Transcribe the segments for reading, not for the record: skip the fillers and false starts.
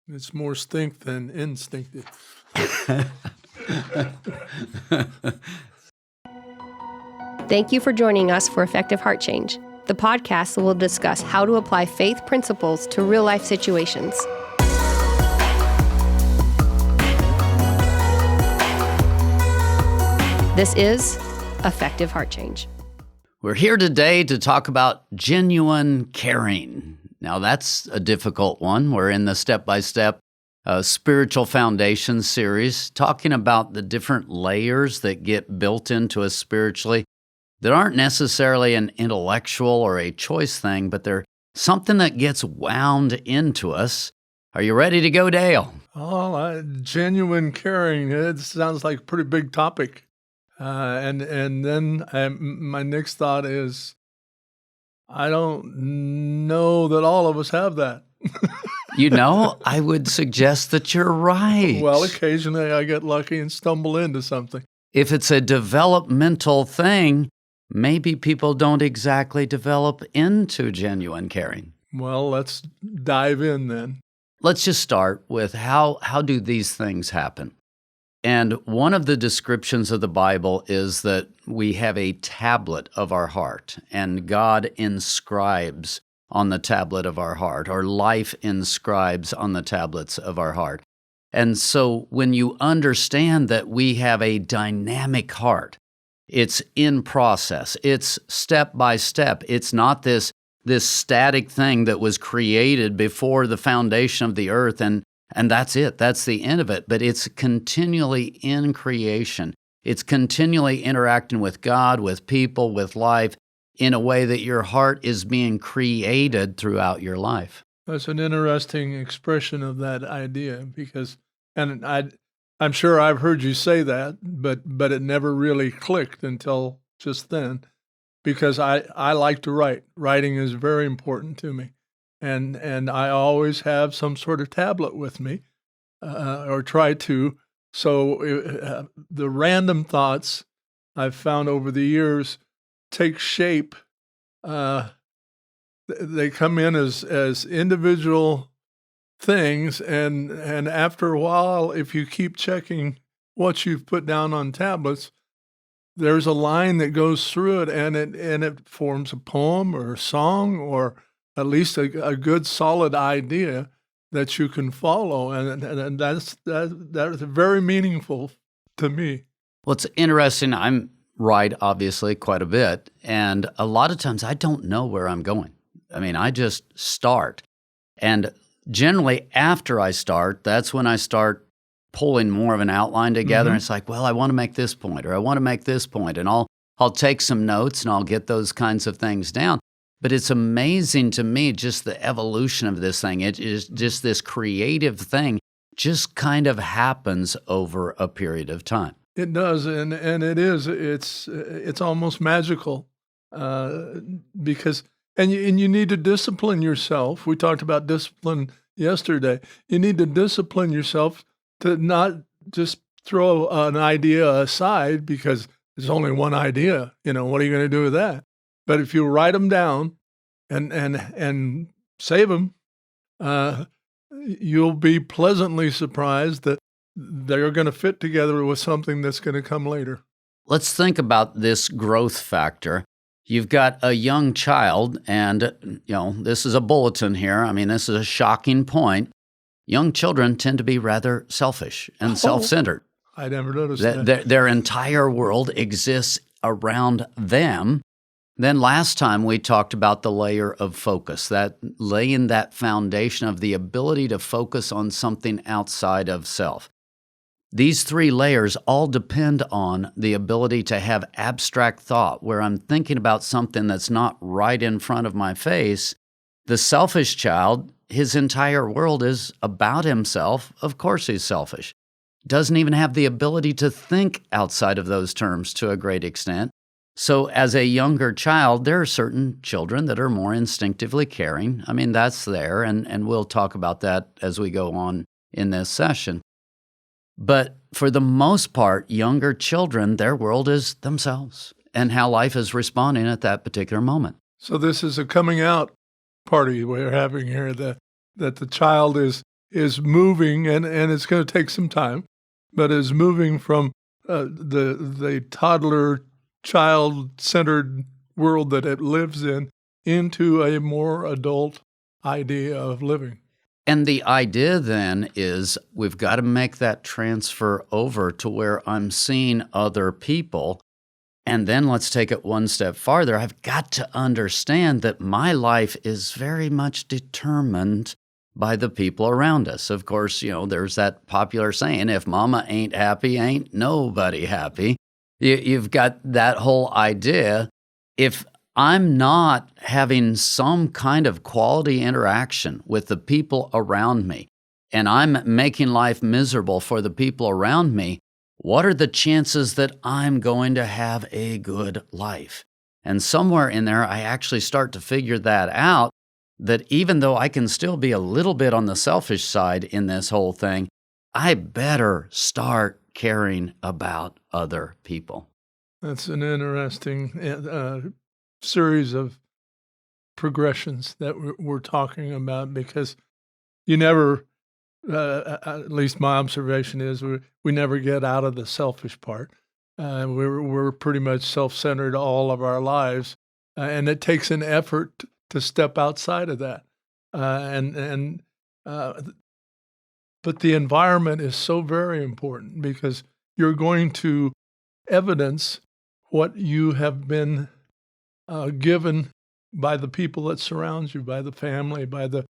It's more stink than instinctive. Thank you for joining us for Effective Heart Change, the podcast that will discuss how to apply faith principles to real-life situations. This is Effective Heart Change. We're here today to talk about genuine caring. Now, that's a difficult one. We're in the step-by-step spiritual foundation series, talking about the different layers that get built into us spiritually that aren't necessarily an intellectual or a choice thing, but they're something that gets wound into us. Are you ready to go, Dale? Oh, genuine caring. It sounds like a pretty big topic. And then my next thought is, I don't know that all of us have that. You know, I would suggest that you're right. Well, occasionally I get lucky and stumble into something. If it's a developmental thing, maybe people don't exactly develop into genuine caring. Well, let's dive in then. Let's just start with how do these things happen? And one of the descriptions of the Bible is that we have a tablet of our heart, and God inscribes on the tablet of our heart, or life inscribes on the tablets of our heart. And so when you understand that we have a dynamic heart, it's in process, it's step by step, it's not this static thing that was created before the foundation of the earth and that's it. That's the end of it. But it's continually in creation. It's continually interacting with God, with people, with life in a way that your heart is being created throughout your life. That's an interesting expression of that idea because, and I'm sure I've heard you say that, but it never really clicked until just then because I like to write. Writing is very important to me. And I always have some sort of tablet with me, or try to. So the random thoughts I've found over the years take shape. They come in as individual things, and after a while, if you keep checking what you've put down on tablets, there's a line that goes through it, and it forms a poem or a song or at least a good solid idea that you can follow, and that's very meaningful to me. Well, it's interesting. I'm right, obviously, quite a bit, and a lot of times I don't know where I'm going. I mean, I just start, and generally after I start, that's when I start pulling more of an outline together. Mm-hmm. And it's like, well, I want to make this point, or I want to make this point, and I'll take some notes and I'll get those kinds of things down. But it's amazing to me, just the evolution of this thing. It is just this creative thing just kind of happens over a period of time. It does, and it is. It's almost magical because you need to discipline yourself. We talked about discipline yesterday. You need to discipline yourself to not just throw an idea aside because there's only one idea. You know, what are you going to do with that? But if you write them down and save them, you'll be pleasantly surprised that they're going to fit together with something that's going to come later. Let's think about this growth factor. You've got a young child, and this is a bulletin here. I mean, this is a shocking point. Young children tend to be rather selfish and self-centered. I never noticed that. Their entire world exists around them. Then last time we talked about the layer of focus, that laying that foundation of the ability to focus on something outside of self. These three layers all depend on the ability to have abstract thought, where I'm thinking about something that's not right in front of my face. The selfish child, his entire world is about himself. Of course he's selfish. Doesn't even have the ability to think outside of those terms to a great extent. So as a younger child, there are certain children that are more instinctively caring. I mean, that's there, and we'll talk about that as we go on in this session. But for the most part, younger children, their world is themselves and how life is responding at that particular moment. So this is a coming out party we're having here, that the child is is moving, and it's going to take some time, but is moving from the toddler, child-centered world that it lives in into a more adult idea of living. And the idea then is we've got to make that transfer over to where I'm seeing other people. And then let's take it one step farther. I've got to understand that my life is very much determined by the people around us. Of course, there's that popular saying, if mama ain't happy, ain't nobody happy. You've got that whole idea. If I'm not having some kind of quality interaction with the people around me, and I'm making life miserable for the people around me, what are the chances that I'm going to have a good life? And somewhere in there, I actually start to figure that out, that even though I can still be a little bit on the selfish side in this whole thing, I better start caring about other people. That's an interesting series of progressions that we're talking about, because you never, at least my observation is, we never get out of the selfish part. We're pretty much self-centered all of our lives, and it takes an effort to step outside of that. But the environment is so very important, because you're going to evidence what you have been given by the people that surround you, by the family, by the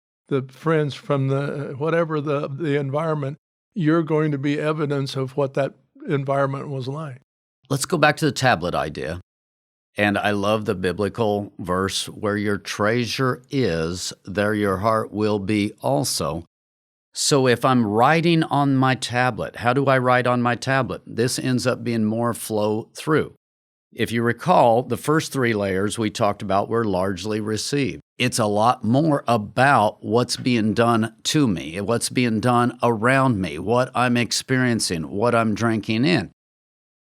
friends, from the whatever the environment. You're going to be evidence of what that environment was like. Let's go back to the tablet idea. And I love the biblical verse, where your treasure is, there your heart will be also. So if I'm writing on my tablet, how do I write on my tablet? This ends up being more flow through. If you recall, the first three layers we talked about were largely received. It's a lot more about what's being done to me, what's being done around me, what I'm experiencing, what I'm drinking in.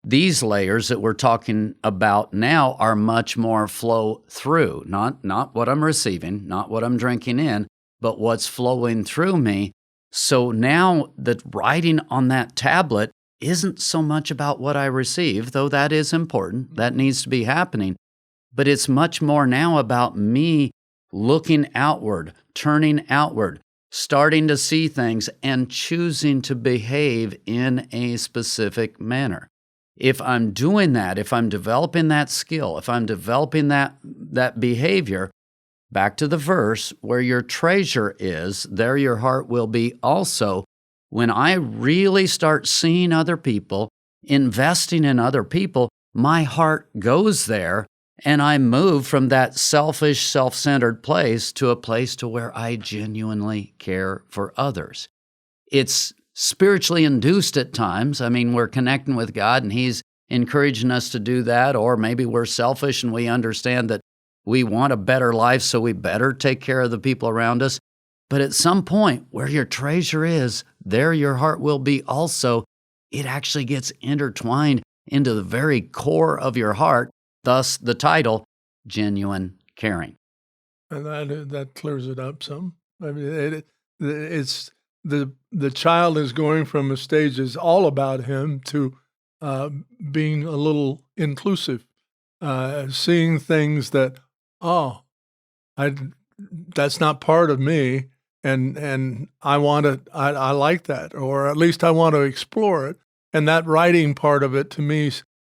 These layers that we're talking about now are much more flow through, not what I'm receiving, not what I'm drinking in, but what's flowing through me. So now the writing on that tablet isn't so much about what I receive, though that is important, that needs to be happening, but it's much more now about me looking outward, turning outward, starting to see things, and choosing to behave in a specific manner. If I'm doing that, if I'm developing that skill, if I'm developing that behavior, back to the verse, where your treasure is, there your heart will be also. When I really start seeing other people, investing in other people, my heart goes there, and I move from that selfish, self-centered place to a place to where I genuinely care for others. It's spiritually induced at times. I mean, we're connecting with God, and He's encouraging us to do that, or maybe we're selfish and we understand that we want a better life, so we better take care of the people around us. But at some point, where your treasure is, there your heart will be also. It actually gets intertwined into the very core of your heart, thus the title, Genuine Caring. And that clears it up some. I mean, it's the child is going from a stage is all about him to being a little inclusive, seeing things that, that's not part of me, and I want to, I like that, or at least I want to explore it. And that writing part of it to me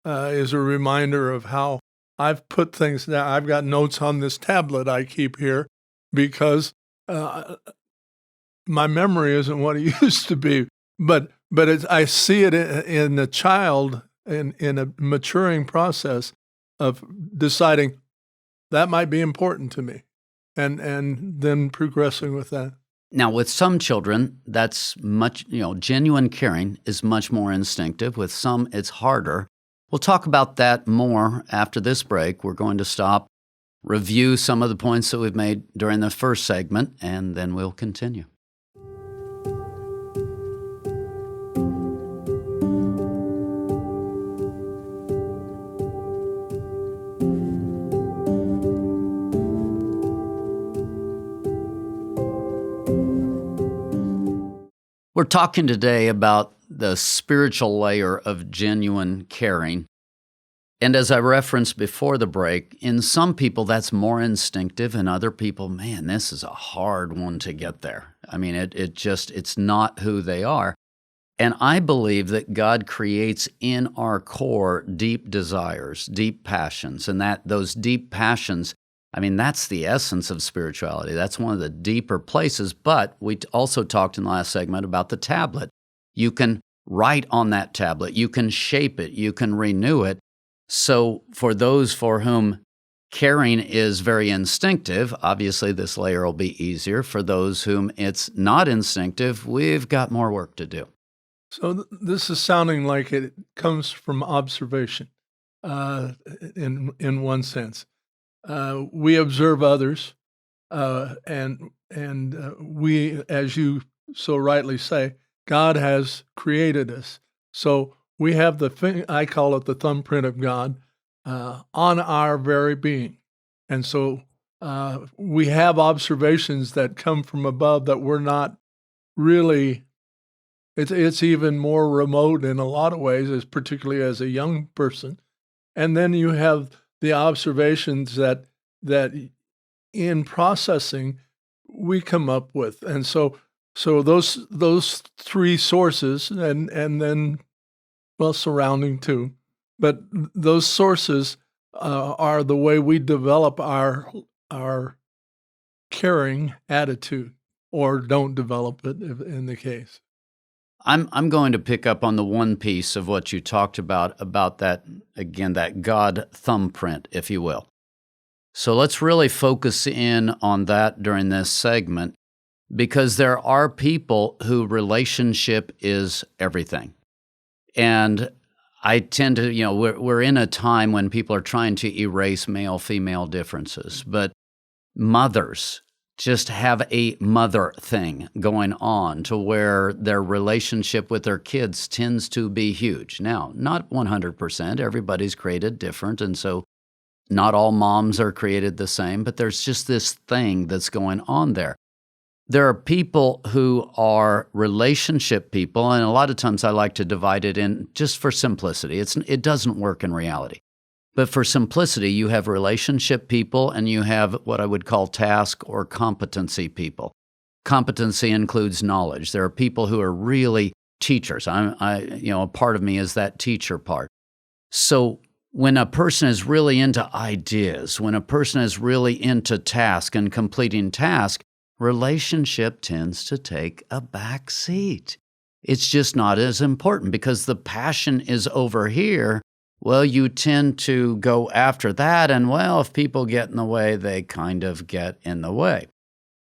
is a reminder of how I've put things down. I've got notes on this tablet I keep here, because my memory isn't what it used to be. But I see it in the child in a maturing process of deciding that might be important to me, and then progressing with that. Now, with some children, that's much, genuine caring is much more instinctive. With some, it's harder. We'll talk about that more after this break. We're going to stop, review some of the points that we've made during the first segment, and then we'll continue. We're talking today about the spiritual layer of genuine caring. And as I referenced before the break, in some people that's more instinctive, and other people, man, this is a hard one to get there. I mean, it's not who they are. And I believe that God creates in our core deep desires, deep passions, and that those deep passions, I mean, that's the essence of spirituality. That's one of the deeper places. But we also talked in the last segment about the tablet. You can write on that tablet. You can shape it. You can renew it. So for those for whom caring is very instinctive, obviously this layer will be easier. For those whom it's not instinctive, we've got more work to do. So this is sounding like it comes from observation, in one sense. We observe others, and we, as you so rightly say, God has created us. So we have I call it the thumbprint of God, on our very being. And so we have observations that come from above that we're not really, it's even more remote in a lot of ways, particularly as a young person. And then you have the observations that in processing we come up with. And so those three sources, and then, well, surrounding too, but those sources are the way we develop our caring attitude, or don't develop it in the case. I'm going to pick up on the one piece of what you talked about that, again, that God thumbprint, if you will. So let's really focus in on that during this segment, because there are people who relationship is everything. And I tend to, we're in a time when people are trying to erase male-female differences, but mothers just have a mother thing going on to where their relationship with their kids tends to be huge. Now, not 100%, everybody's created different, and so not all moms are created the same, but there's just this thing that's going on there. There are people who are relationship people, and a lot of times I like to divide it in just for simplicity. It doesn't work in reality. But for simplicity, you have relationship people and you have what I would call task or competency people. Competency includes knowledge. There are people who are really teachers. A part of me is that teacher part. So when a person is really into ideas, when a person is really into task and completing task, relationship tends to take a back seat. It's just not as important because the passion is over here. Well, you tend to go after that, and well, if people get in the way, they kind of get in the way.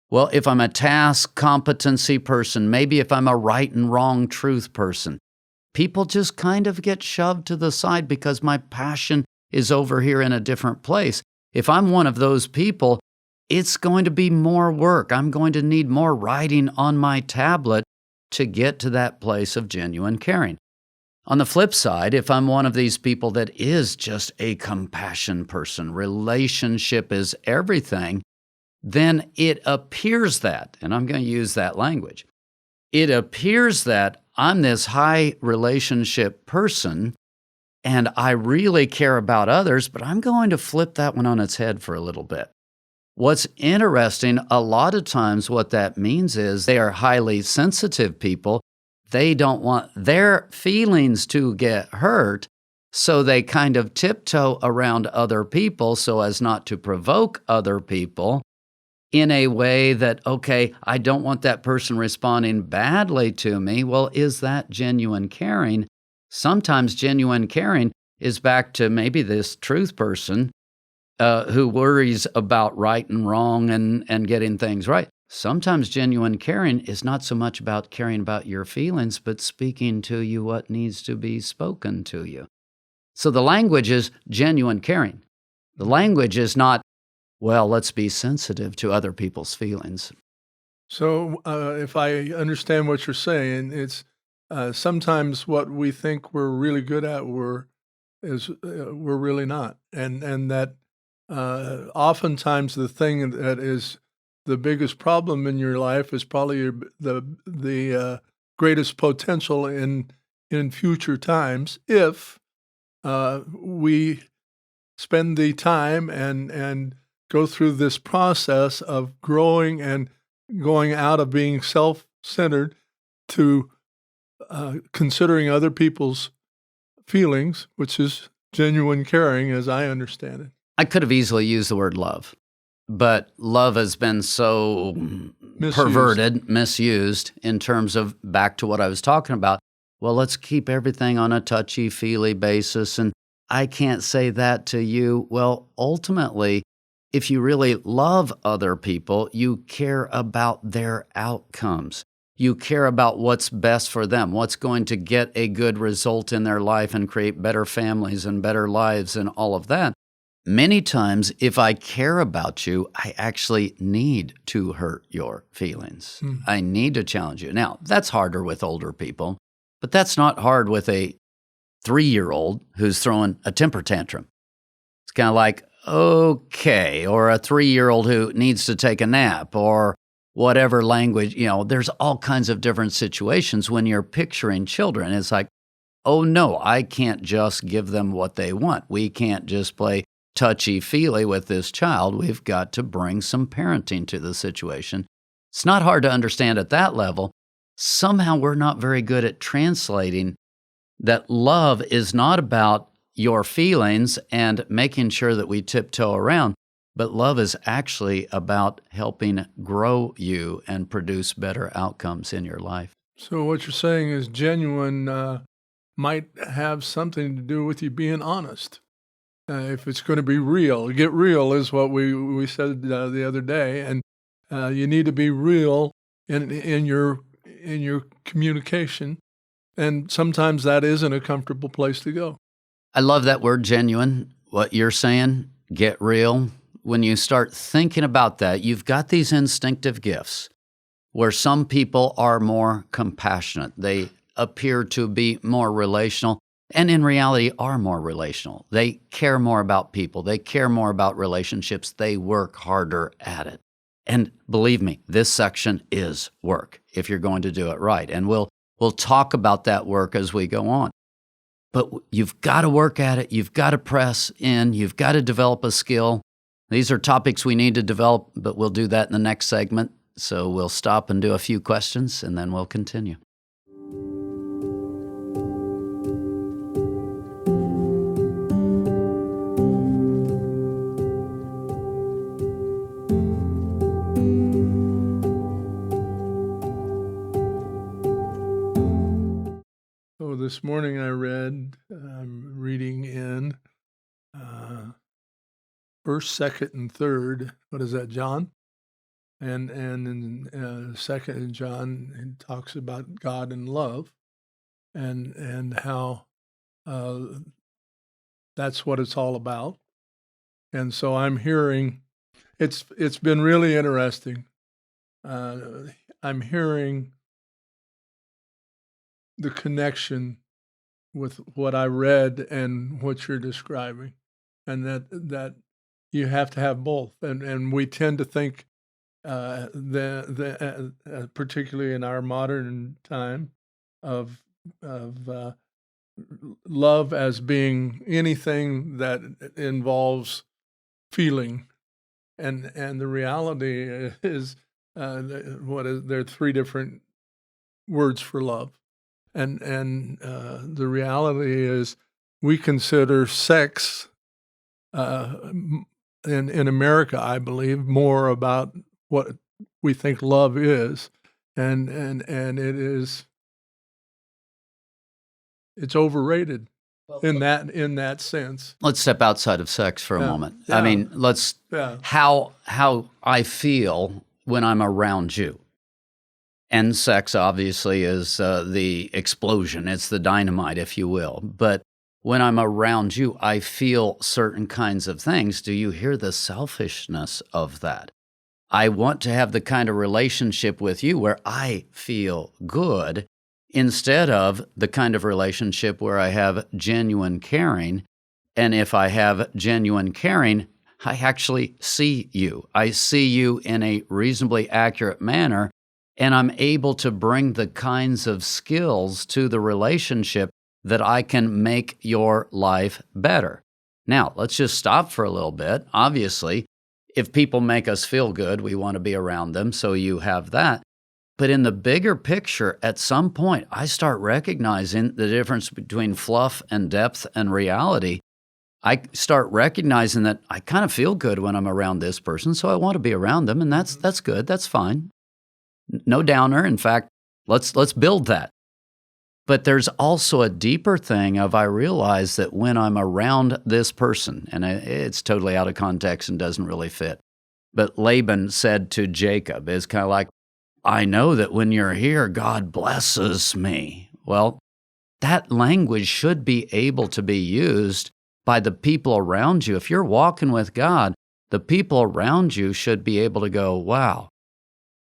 Well, if I'm a task competency person, maybe if I'm a right and wrong truth person, people just kind of get shoved to the side because my passion is over here in a different place. If I'm one of those people, it's going to be more work. I'm going to need more writing on my tablet to get to that place of genuine caring. On the flip side, if I'm one of these people that is just a compassion person, relationship is everything, then it appears that, and I'm going to use that language, it appears that I'm this high relationship person and I really care about others, but I'm going to flip that one on its head for a little bit. What's interesting, a lot of times what that means is they are highly sensitive people. They don't want their feelings to get hurt, so they kind of tiptoe around other people so as not to provoke other people in a way that, okay, I don't want that person responding badly to me. Well, is that genuine caring? Sometimes genuine caring is back to maybe this truth person who worries about right and wrong and getting things right. Sometimes genuine caring is not so much about caring about your feelings, but speaking to you what needs to be spoken to you. So the language is genuine caring. The language is not, well, let's be sensitive to other people's feelings. So if I understand what you're saying, it's sometimes what we think we're really good at, we're really not, and that oftentimes the thing that is the biggest problem in your life is probably the greatest potential in future times if we spend the time and go through this process of growing and going out of being self-centered to considering other people's feelings, which is genuine caring, as I understand it. I could have easily used the word love, but love has been so perverted, misused in terms of back to what I was talking about. Well, let's keep everything on a touchy-feely basis, and I can't say that to you. Well, ultimately, if you really love other people, you care about their outcomes. You care about what's best for them, what's going to get a good result in their life and create better families and better lives and all of that. Many times, if I care about you, I actually need to hurt your feelings. I need to challenge you. Now, that's harder with older people, but that's not hard with a 3-year-old who's throwing a temper tantrum. It's kind of like, okay, or a 3-year-old who needs to take a nap, or whatever language, there's all kinds of different situations when you're picturing children. It's like, oh no, I can't just give them what they want. We can't just play touchy-feely with this child. We've got to bring some parenting to the situation. It's not hard to understand at that level. Somehow we're not very good at translating that love is not about your feelings and making sure that we tiptoe around, but love is actually about helping grow you and produce better outcomes in your life. So what you're saying is genuine might have something to do with you being honest. If it's going to be real, get real is what we said the other day, and you need to be real in your communication, and sometimes that isn't a comfortable place to go. I love that word genuine. What you're saying, get real. When you start thinking about that, you've got these instinctive gifts where some people are more compassionate. They appear to be more relational, and in reality are more relational. They care more about people. They care more about relationships. They work harder at it. And believe me, this section is work if you're going to do it right. And we'll talk about that work as we go on. But you've got to work at it. You've got to press in. You've got to develop a skill. These are topics we need to develop, but we'll do that in the next segment. So we'll stop and do a few questions, and then we'll continue. So this morning I read, I'm reading in 1st, 2nd, and 3rd. What is that, John? And in 2nd John, it talks about God and love, and how that's what it's all about. And so I'm hearing, it's been really interesting. I'm hearing the connection with what I read and what you're describing, and that you have to have both. And we tend to think, particularly in our modern time, of love as being anything that involves feeling, and the reality is there are 3 different words for love, and the reality is we consider sex in America, I believe, more about what we think love is, and it's overrated in that sense. Let's step outside of sex for a moment. Yeah. I mean, how I feel when I'm around you. And sex obviously is the explosion. It's the dynamite, if you will. But when I'm around you, I feel certain kinds of things. Do you hear the selfishness of that? I want to have the kind of relationship with you where I feel good, instead of the kind of relationship where I have genuine caring. And if I have genuine caring, I actually see you. I see you in a reasonably accurate manner, and I'm able to bring the kinds of skills to the relationship that I can make your life better. Now, let's just stop for a little bit. Obviously, if people make us feel good, we want to be around them, so you have that. But in the bigger picture, at some point, I start recognizing the difference between fluff and depth and reality. I start recognizing that I kind of feel good when I'm around this person, so I want to be around them, and that's good, that's fine. No downer. In fact, let's build that. But there's also a deeper thing of I realize that when I'm around this person, and it's totally out of context and doesn't really fit, but Laban said to Jacob, it's kind of like, I know that when you're here, God blesses me. Well, that language should be able to be used by the people around you. If you're walking with God, the people around you should be able to go, wow,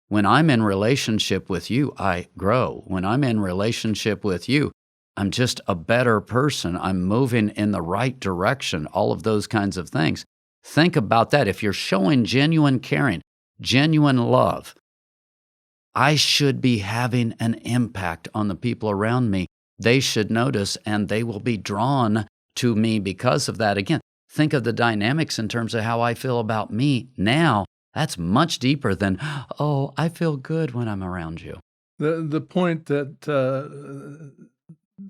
when I'm in relationship with you, I grow. When I'm in relationship with you, I'm just a better person. I'm moving in the right direction, all of those kinds of things. Think about that. If you're showing genuine caring, genuine love, I should be having an impact on the people around me. They should notice, and they will be drawn to me because of that. Again, think of the dynamics in terms of how I feel about me now. That's much deeper than, oh, I feel good when I'm around you. The point that the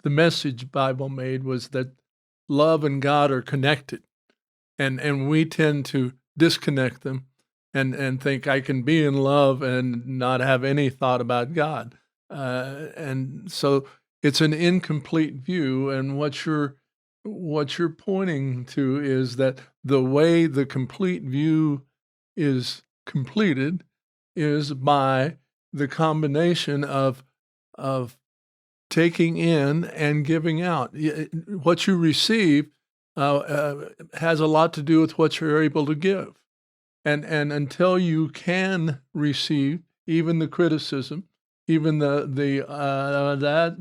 Message Bible made was that love and God are connected, and we tend to disconnect them and think I can be in love and not have any thought about God, and so it's an incomplete view. And what you're pointing to is that the way the complete view is completed is by the combination of taking in and giving out. What you receive has a lot to do with what you're able to give, and until you can receive even the criticism, even the that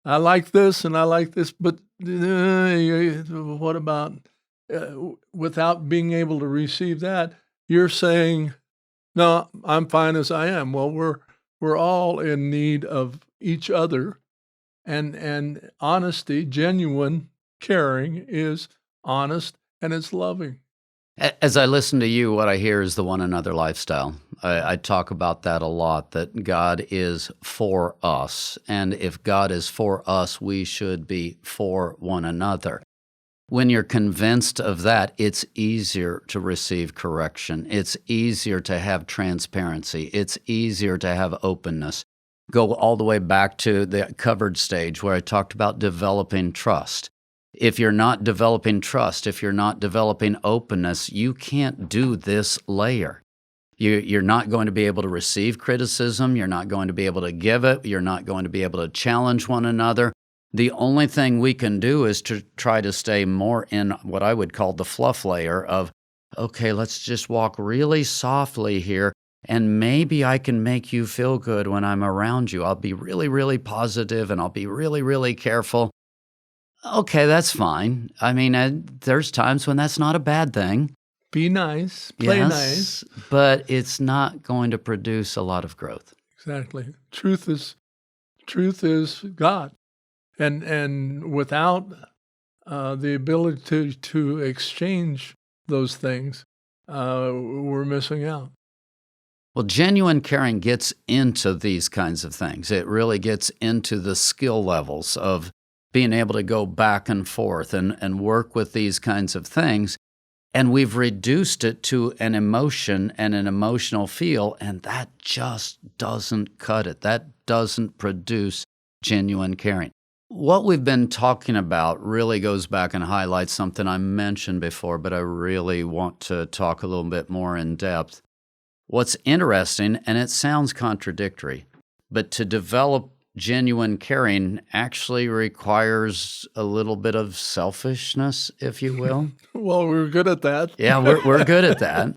I like this and I like this, but what about without being able to receive that? You're saying, no, I'm fine as I am. Well, we're all in need of each other, and honesty, genuine caring is honest and it's loving. As I listen to you, what I hear is the one another lifestyle. I talk about that a lot, that God is for us. And if God is for us, we should be for one another. When you're convinced of that, it's easier to receive correction. It's easier to have transparency. It's easier to have openness. Go all the way back to the covered stage where I talked about developing trust. If you're not developing trust, if you're not developing openness, you can't do this layer. You're not going to be able to receive criticism. You're not going to be able to give it. You're not going to be able to challenge one another. The only thing we can do is to try to stay more in what I would call the fluff layer of, okay, let's just walk really softly here, and maybe I can make you feel good when I'm around you. I'll be really, really positive, and I'll be really, really careful. Okay, that's fine. I mean, there's times when that's not a bad thing. Be nice, play nice. But it's not going to produce a lot of growth. Exactly. Truth is God. And without the ability to exchange those things, we're missing out. Well, genuine caring gets into these kinds of things. It really gets into the skill levels of being able to go back and forth and work with these kinds of things. And we've reduced it to an emotion and an emotional feel, and that just doesn't cut it. That doesn't produce genuine caring. What we've been talking about really goes back and highlights something I mentioned before, but I really want to talk a little bit more in depth. What's interesting, and it sounds contradictory, but to develop genuine caring actually requires a little bit of selfishness, if you will. Well, we're good at that. Yeah, we're good at that.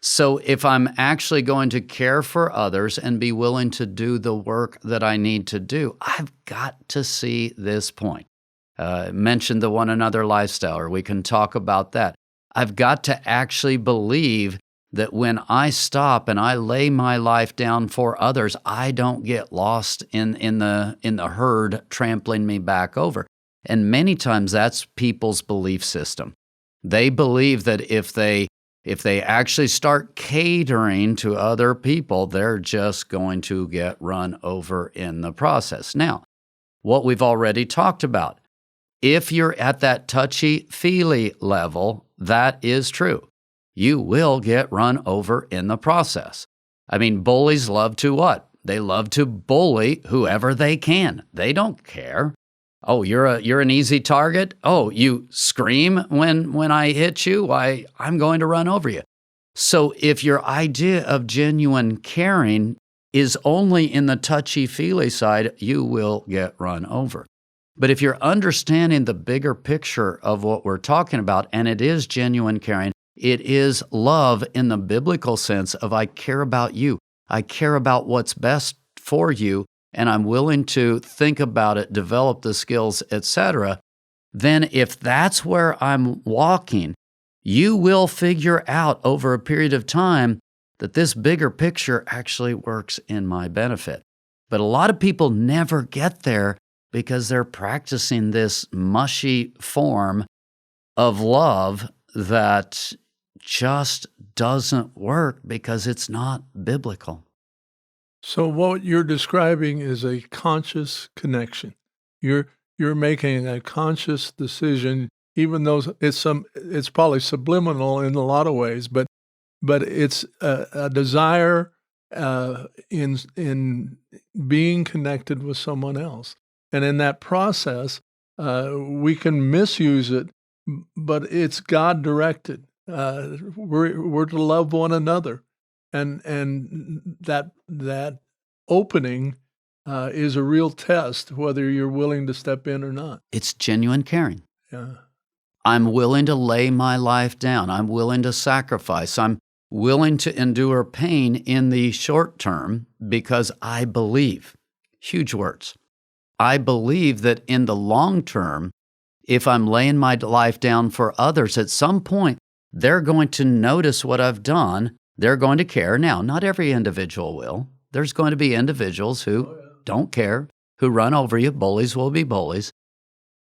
So if I'm actually going to care for others and be willing to do the work that I need to do, I've got to see this point. Mention the one another lifestyle, or we can talk about that. I've got to actually believe that when I stop and I lay my life down for others, I don't get lost in the herd trampling me back over. And many times that's people's belief system. They believe that if they actually start catering to other people, they're just going to get run over in the process. Now, what we've already talked about, if you're at that touchy-feely level, that is true. You will get run over in the process. I mean, bullies love to what? They love to bully whoever they can. They don't care. Oh, you're an easy target? Oh, you scream when I hit you? Why, I'm going to run over you. So if your idea of genuine caring is only in the touchy-feely side, you will get run over. But if you're understanding the bigger picture of what we're talking about, and it is genuine caring, it is love in the biblical sense of I care about you. I care about what's best for you, and I'm willing to think about it, develop the skills, etc., then if that's where I'm walking, you will figure out over a period of time that this bigger picture actually works in my benefit. But a lot of people never get there because they're practicing this mushy form of love that just doesn't work because it's not biblical. So what you're describing is a conscious connection. You're making a conscious decision, even though it's probably subliminal in a lot of ways, but it's a desire in being connected with someone else. And in that process, we can misuse it, but it's God directed. We're to love one another, and that opening is a real test whether you're willing to step in or not. It's genuine caring. Yeah. I'm willing to lay my life down. I'm willing to sacrifice. I'm willing to endure pain in the short term because I believe. Huge words. I believe that in the long term, if I'm laying my life down for others, at some point, they're going to notice what I've done. They're going to care. Now, not every individual will. There's going to be individuals who don't care, who run over you. Bullies will be bullies.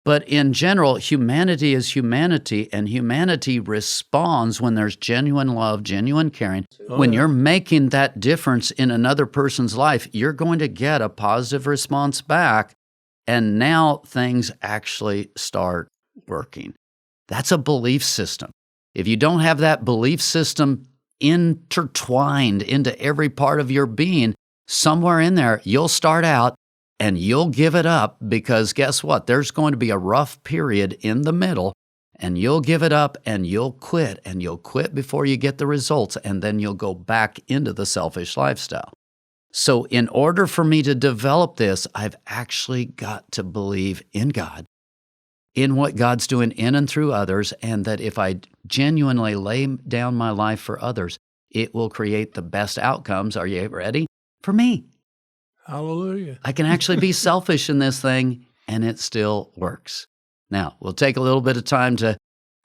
But in general, humanity is humanity, and humanity responds when there's genuine love, genuine caring. When you're making that difference in another person's life, you're going to get a positive response back, and now things actually start working. That's a belief system. If you don't have that belief system intertwined into every part of your being, somewhere in there, you'll start out and you'll give it up because guess what? There's going to be a rough period in the middle, and you'll give it up and you'll quit before you get the results, and then you'll go back into the selfish lifestyle. So in order for me to develop this, I've actually got to believe in God, in what God's doing in and through others, and that if I genuinely lay down my life for others, it will create the best outcomes. Are you ready? For me. Hallelujah. I can actually be selfish in this thing, and it still works. Now, we'll take a little bit of time to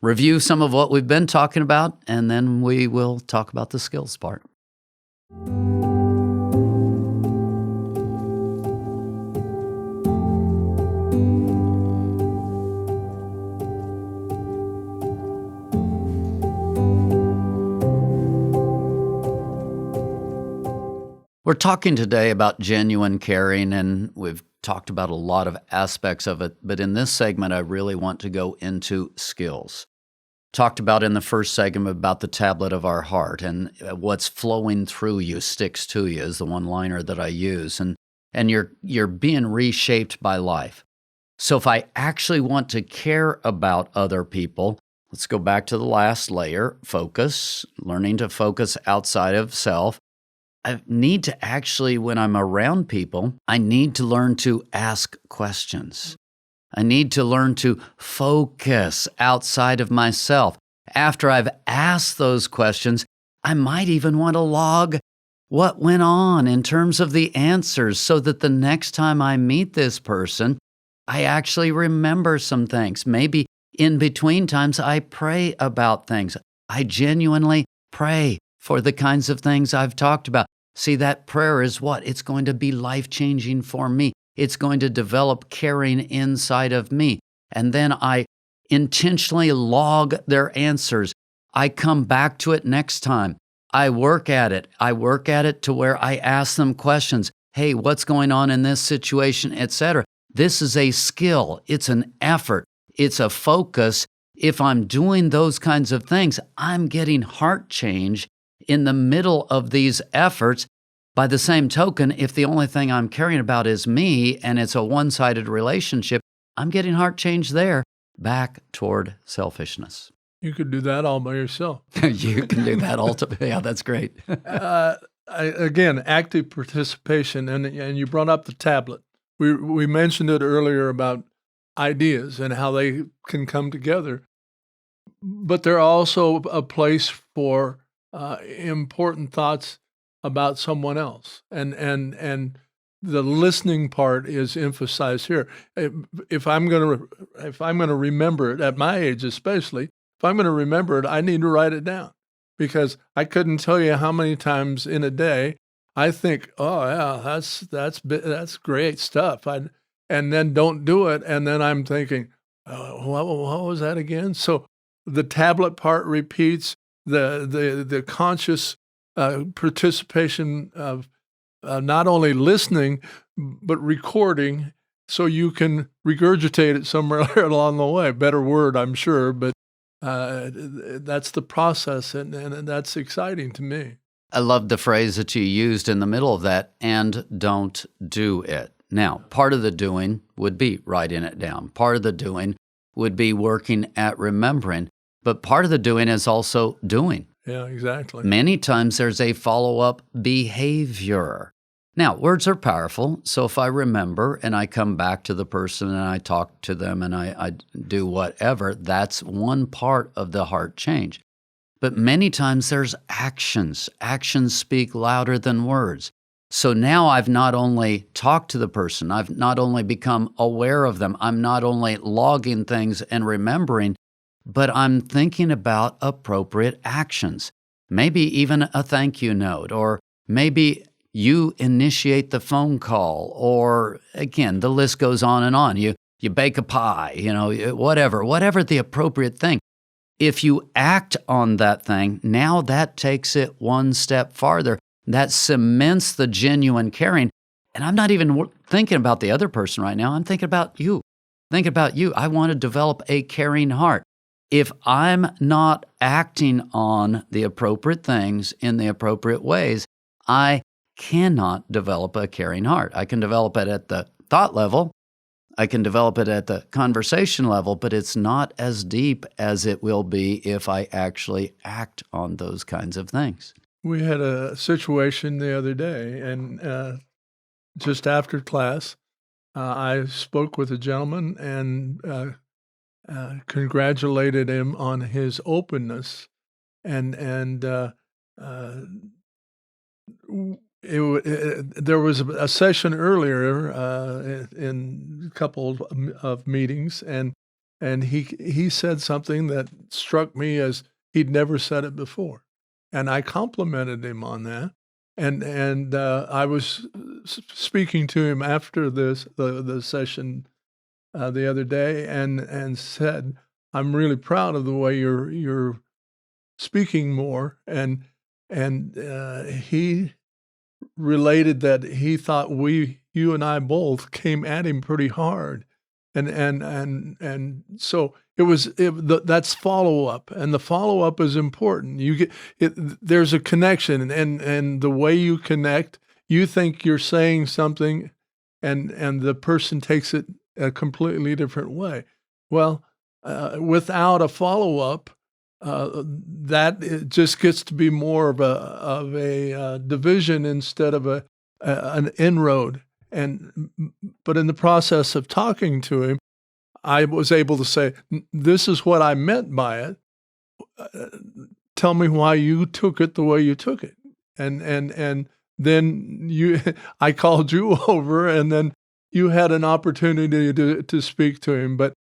review some of what we've been talking about, and then we will talk about the skills part. We're talking today about genuine caring, and we've talked about a lot of aspects of it, but in this segment, I really want to go into skills. Talked about in the first segment about the tablet of our heart, and what's flowing through you sticks to you is the one-liner that I use, and you're being reshaped by life. So if I actually want to care about other people, let's go back to the last layer, focus, learning to focus outside of self. I need to actually, when I'm around people, I need to learn to ask questions. I need to learn to focus outside of myself. After I've asked those questions, I might even want to log what went on in terms of the answers so that the next time I meet this person, I actually remember some things. Maybe in between times, I pray about things. I genuinely pray for the kinds of things I've talked about. See, that prayer is what? It's going to be life-changing for me. It's going to develop caring inside of me. And then I intentionally log their answers. I come back to it next time. I work at it. I work at it to where I ask them questions. Hey, what's going on in this situation, etc. This is a skill. It's an effort. It's a focus. If I'm doing those kinds of things, I'm getting heart change in the middle of these efforts. By the same token, if the only thing I'm caring about is me and it's a one-sided relationship, I'm getting heart change there, back toward selfishness. You could do that all by yourself. You can do that ultimately. Yeah, that's great. Again, active participation, and you brought up the tablet. We mentioned it earlier about ideas and how they can come together, but they're also a place for important thoughts about someone else, and the listening part is emphasized here. If I'm going to remember it at my age, especially, if I'm going to remember it, I need to write it down, because I couldn't tell you how many times in a day I think, oh yeah, that's great stuff, and then don't do it, and then I'm thinking, what was that again? So the tablet part repeats, the conscious participation of not only listening but recording, so you can regurgitate it somewhere along the way. Better word, I'm sure, but that's the process, and that's exciting to me. I love the phrase that you used in the middle of that, and don't do it. Now, part of the doing would be writing it down. Part of the doing would be working at remembering. But part of the doing is also doing. Yeah, exactly. Many times there's a follow-up behavior. Now, words are powerful, so if I remember and I come back to the person and I talk to them and I do whatever, that's one part of the heart change. But many times there's actions. Actions speak louder than words. So now I've not only talked to the person, I've not only become aware of them, I'm not only logging things and remembering, but I'm thinking about appropriate actions. Maybe even a thank you note, or maybe you initiate the phone call, or again, the list goes on and on. You bake a pie, whatever the appropriate thing. If you act on that thing, now that takes it one step farther. That cements the genuine caring. And I'm not even thinking about the other person right now. I'm thinking about you. I want to develop a caring heart. If I'm not acting on the appropriate things in the appropriate ways, I cannot develop a caring heart. I can develop it at the thought level. I can develop it at the conversation level, but it's not as deep as it will be if I actually act on those kinds of things. We had a situation the other day, and just after class, I spoke with a gentleman and congratulated him on his openness, and there was a session earlier in a couple of meetings, and he said something that struck me as he'd never said it before, and I complimented him on that, and I was speaking to him after the session the other day, and said, I'm really proud of the way you're speaking more, and he related that he thought you and I both came at him pretty hard, and so that's follow up, and the follow up is important. You get it. There's a connection, and the way you connect, you think you're saying something, and the person takes it a completely different way. Well, without a follow up, that it just gets to be more of a division instead of an inroad. But in the process of talking to him, I was able to say, "This is what I meant by it. Tell me why you took it the way you took it." And then I called you over, and then you had an opportunity to speak to him. But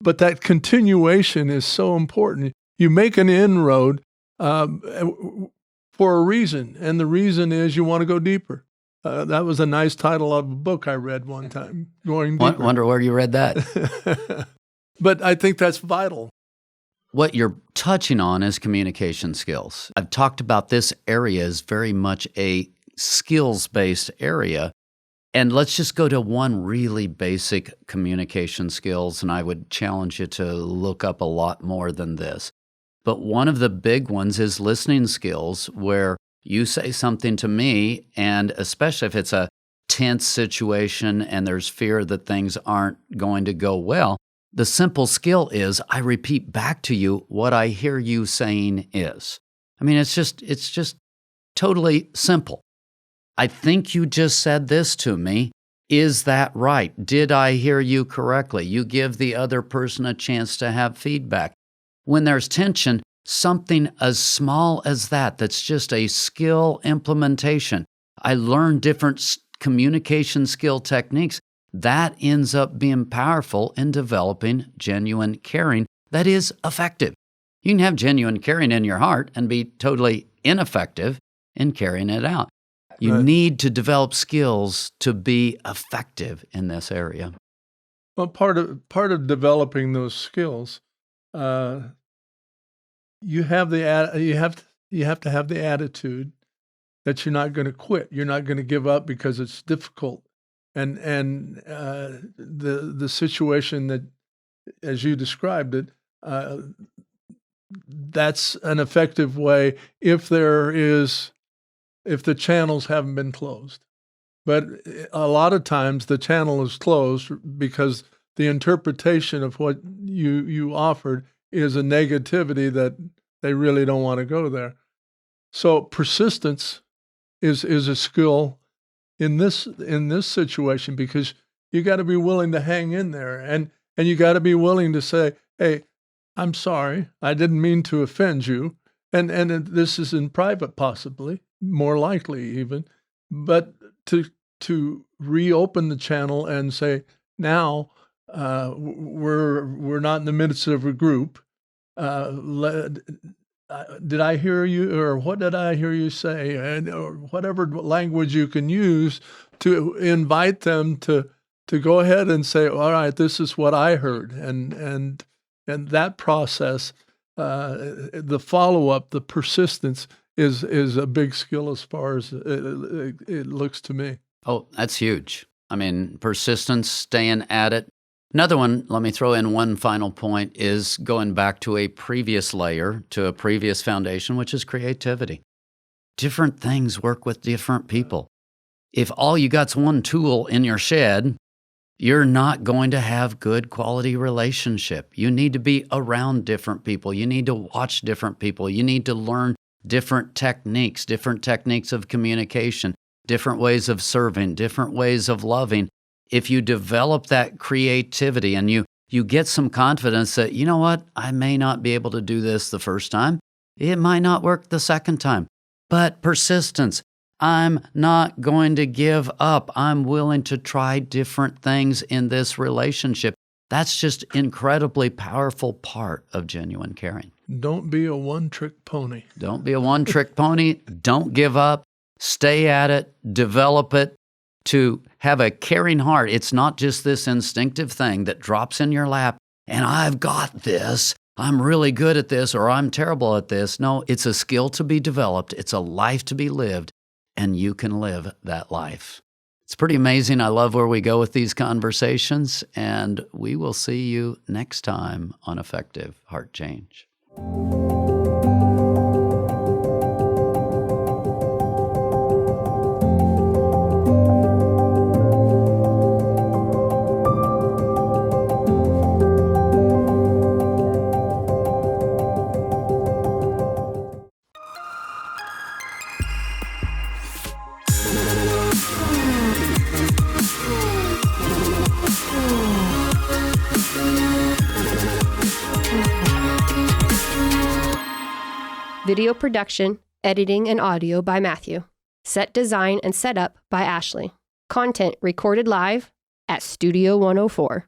that continuation is so important. You make an inroad, for a reason, and the reason is you want to go deeper. That was a nice title of a book I read one time, Going Deeper. Wonder where you read that. But I think that's vital. What you're touching on is communication skills. I've talked about this area as very much a skills-based area. And let's just go to one really basic communication skills, and I would challenge you to look up a lot more than this. But one of the big ones is listening skills, where you say something to me, and especially if it's a tense situation and there's fear that things aren't going to go well, the simple skill is I repeat back to you what I hear you saying is. I mean, it's just totally simple. I think you just said this to me. Is that right? Did I hear you correctly? You give the other person a chance to have feedback. When there's tension, something as small as that's just a skill implementation. I learned different communication skill techniques. That ends up being powerful in developing genuine caring that is effective. You can have genuine caring in your heart and be totally ineffective in carrying it out. You need to develop skills to be effective in this area. Well, part of developing those skills, you have to have the attitude that you're not going to quit. You're not going to give up because it's difficult, and the situation that, as you described it, that's an effective way if the channels haven't been closed. But a lot of times the channel is closed because the interpretation of what you offered is a negativity that they really don't want to go there. So persistence is a skill in this situation, because you got to be willing to hang in there, and you got to be willing to say, "Hey, I'm sorry. I didn't mean to offend you." And this is in private, possibly, more likely even, but to reopen the channel and say, now we're not in the midst of a group. Did I hear you, or what did I hear you say? And or whatever language you can use to invite them to go ahead and say, all right, this is what I heard, and that process. The follow-up, the persistence is a big skill as far as it looks to me. Oh, that's huge. I mean, persistence, staying at it. Another one, let me throw in one final point, is going back to a previous layer, to a previous foundation, which is creativity. Different things work with different people. If all you got's one tool in your shed, you're not going to have good quality relationship. You need to be around different people. You need to watch different people. You need to learn different techniques of communication, different ways of serving, different ways of loving. If you develop that creativity and you get some confidence that, you know what, I may not be able to do this the first time. It might not work the second time. But persistence. I'm not going to give up. I'm willing to try different things in this relationship. That's just incredibly powerful part of genuine caring. Don't be a one-trick pony. Don't be a one-trick pony. Don't give up. Stay at it. Develop it. To have a caring heart, it's not just this instinctive thing that drops in your lap, and I've got this. I'm really good at this, or I'm terrible at this. No, it's a skill to be developed. It's a life to be lived. And you can live that life. It's pretty amazing. I love where we go with these conversations, and we will see you next time on Effective Heart Change. Video production, editing, and audio by Matthew. Set design and setup by Ashley. Content recorded live at Studio 104.